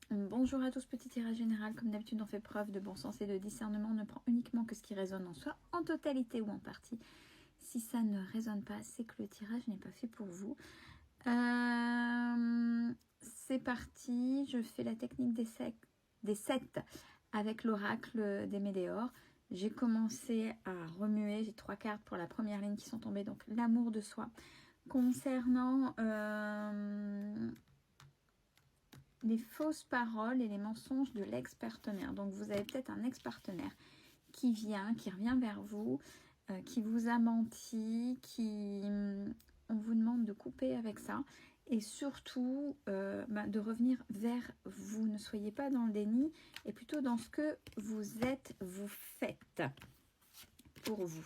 Bonjour à tous, petit tirage général. Comme d'habitude, on fait preuve de bon sens et de discernement. On ne prend uniquement que ce qui résonne en soi, en totalité ou en partie. Si ça ne résonne pas, c'est que le tirage n'est pas fait pour vous. C'est parti. Je fais la technique des 7 avec l'oracle des Médéors. J'ai commencé à remuer. J'ai 3 cartes pour la première ligne qui sont tombées. Donc, l'amour de soi. Concernant les fausses paroles et les mensonges de l'ex-partenaire. Donc, vous avez peut-être un ex-partenaire qui revient vers vous, qui vous a menti, on vous demande de couper avec ça. Et surtout, de revenir vers vous. Ne soyez pas dans le déni, et plutôt dans ce que vous êtes, vous faites pour vous.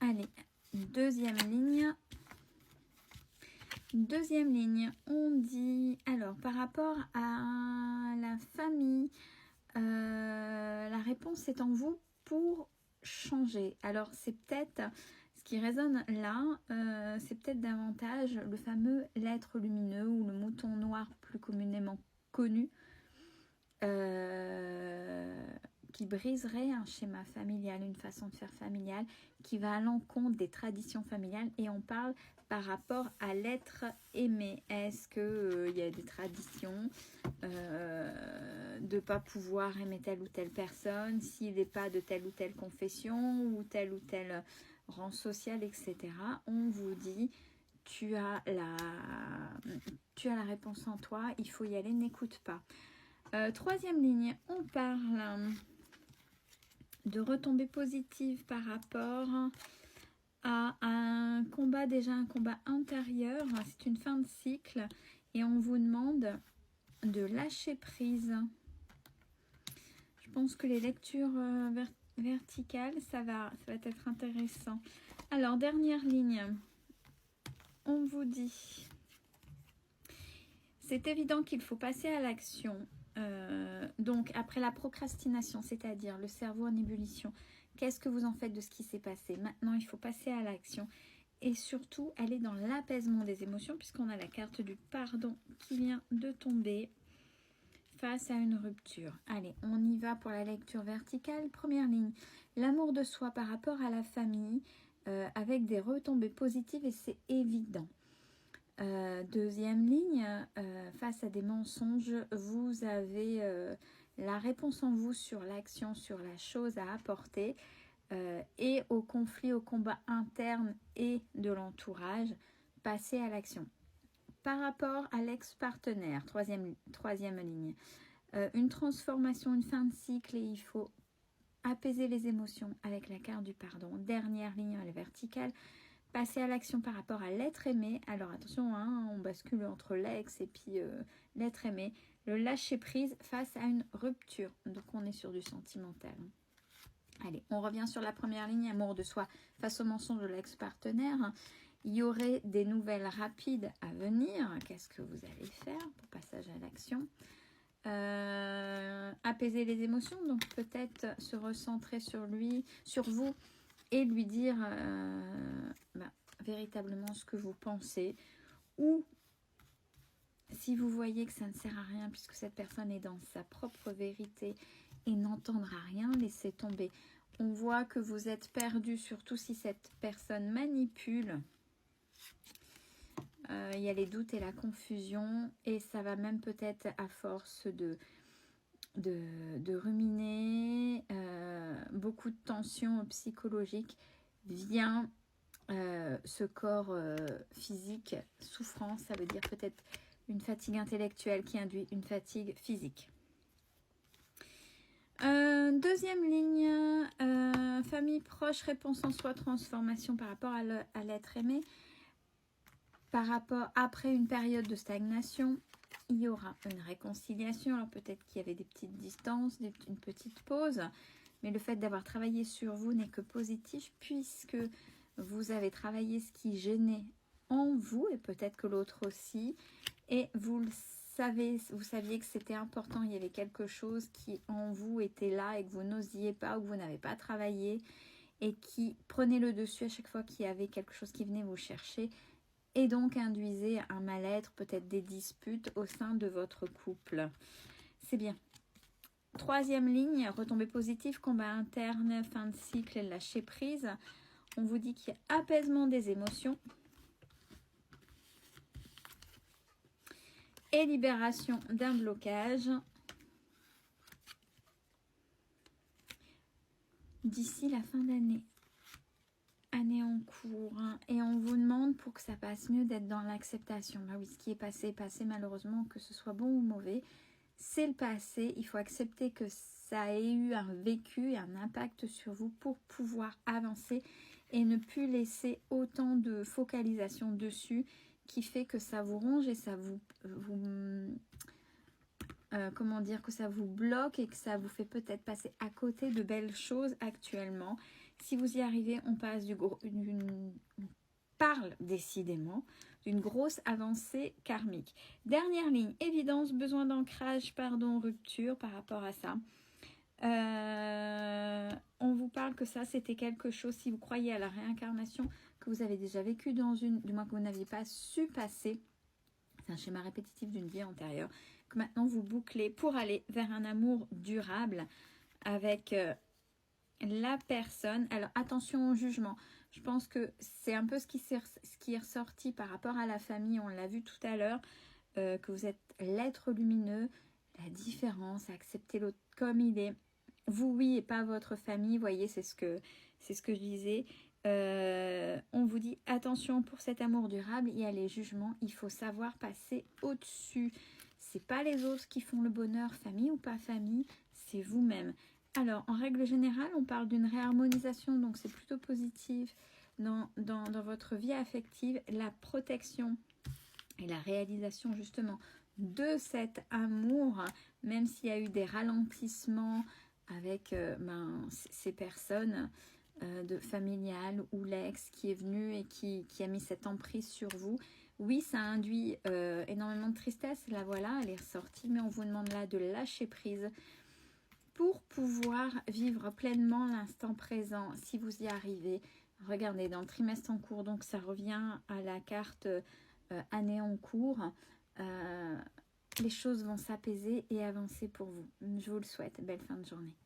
Allez, deuxième ligne. Deuxième ligne, on dit, alors par rapport à la famille, la réponse est en vous pour changer. Alors c'est peut-être, ce qui résonne là, c'est peut-être davantage le fameux l'être lumineux ou le mouton noir plus communément connu, qui briserait un schéma familial, une façon de faire familiale, qui va à l'encontre des traditions familiales. Et on parle par rapport à l'être aimé. Est-ce qu'il y a des traditions de ne pas pouvoir aimer telle ou telle personne, s'il n'est pas de telle ou telle confession, ou tel rang social, etc. On vous dit, tu as la réponse en toi, il faut y aller, n'écoute pas. Troisième ligne, on parle de retombées positives par rapport à un combat, déjà un combat intérieur. C'est une fin de cycle et on vous demande de lâcher prise. Je pense que les lectures verticales, ça va être intéressant. Alors, dernière ligne, on vous dit, c'est évident qu'il faut passer à l'action. Donc après la procrastination, c'est-à-dire le cerveau en ébullition, qu'est-ce que vous en faites de ce qui s'est passé? Maintenant, il faut passer à l'action et surtout aller dans l'apaisement des émotions, puisqu'on a la carte du pardon qui vient de tomber face à une rupture. Allez, on y va pour la lecture verticale. Première ligne, l'amour de soi par rapport à la famille, avec des retombées positives, et c'est évident. Deuxième ligne, face à des mensonges, vous avez la réponse en vous sur l'action, sur la chose à apporter, et au conflit, au combat interne et de l'entourage, passer à l'action. Par rapport à l'ex-partenaire, troisième ligne, une transformation, une fin de cycle, et il faut apaiser les émotions avec la carte du pardon. Dernière ligne, elle est verticale. Passer à l'action par rapport à l'être aimé. Alors attention, on bascule entre l'ex et puis l'être aimé. Le lâcher prise face à une rupture. Donc on est sur du sentimental. Allez, on revient sur la première ligne, amour de soi face au mensonge de l'ex-partenaire. Il y aurait des nouvelles rapides à venir. Qu'est-ce que vous allez faire pour passage à l'action? Apaiser les émotions, donc peut-être se recentrer sur lui, sur vous, et lui dire véritablement ce que vous pensez, ou si vous voyez que ça ne sert à rien puisque cette personne est dans sa propre vérité et n'entendra rien, laissez tomber. On voit que vous êtes perdu, surtout si cette personne manipule. Il y a les doutes et la confusion, et ça va même peut-être, à force de ruminer, beaucoup de tensions psychologiques, vient ce corps physique souffrant. Ça veut dire peut-être une fatigue intellectuelle qui induit une fatigue physique. Deuxième ligne, famille proche, réponse en soi, transformation par rapport à l'être aimé. Par rapport, après une période de stagnation, il y aura une réconciliation. Alors peut-être qu'il y avait des petites distances, une petite pause, mais le fait d'avoir travaillé sur vous n'est que positif, puisque vous avez travaillé ce qui gênait en vous, et peut-être que l'autre aussi, et vous saviez que c'était important, il y avait quelque chose qui en vous était là et que vous n'osiez pas, ou que vous n'avez pas travaillé, et qui prenait le dessus à chaque fois qu'il y avait quelque chose qui venait vous chercher. et donc induisez un mal-être, peut-être des disputes au sein de votre couple. C'est bien. Troisième ligne, retombée positive, combat interne, fin de cycle et lâcher prise. On vous dit qu'il y a apaisement des émotions et libération d'un blocage d'ici la fin d'année. Année en cours, hein. Et on vous demande pour que ça passe mieux d'être dans l'acceptation. Bah oui, ce qui est passé, passé malheureusement, que ce soit bon ou mauvais, c'est le passé. Il faut accepter que ça ait eu un vécu et un impact sur vous pour pouvoir avancer et ne plus laisser autant de focalisation dessus qui fait que ça vous ronge et ça comment dire, que ça vous bloque et que ça vous fait peut-être passer à côté de belles choses actuellement. Si vous y arrivez, on parle décidément d'une grosse avancée karmique. Dernière ligne, évidence, besoin d'ancrage, pardon, rupture par rapport à ça. On vous parle que ça, c'était quelque chose, si vous croyez à la réincarnation, que vous avez déjà vécu dans une, du moins que vous n'aviez pas su passer. C'est un schéma répétitif d'une vie antérieure, que maintenant vous bouclez pour aller vers un amour durable avec la personne. Alors attention au jugement. Je pense que c'est un peu ce qui est ressorti par rapport à la famille. On l'a vu tout à l'heure, que vous êtes l'être lumineux, la différence, accepter l'autre comme il est. Vous, oui, et pas votre famille. Vous voyez, c'est ce que je disais. On vous dit attention pour cet amour durable. Il y a les jugements. Il faut savoir passer au-dessus. C'est pas les autres qui font le bonheur, famille ou pas famille. C'est vous-même. Alors, en règle générale, on parle d'une réharmonisation, donc c'est plutôt positif dans votre vie affective, la protection et la réalisation justement de cet amour, même s'il y a eu des ralentissements avec ces personnes de familiales ou l'ex qui est venu et qui a mis cette emprise sur vous. Oui, ça induit énormément de tristesse, la voilà, elle est ressortie, mais on vous demande là de lâcher prise pour pouvoir vivre pleinement l'instant présent. Si vous y arrivez, regardez dans le trimestre en cours, donc ça revient à la carte année en cours, les choses vont s'apaiser et avancer pour vous. Je vous le souhaite. Belle fin de journée.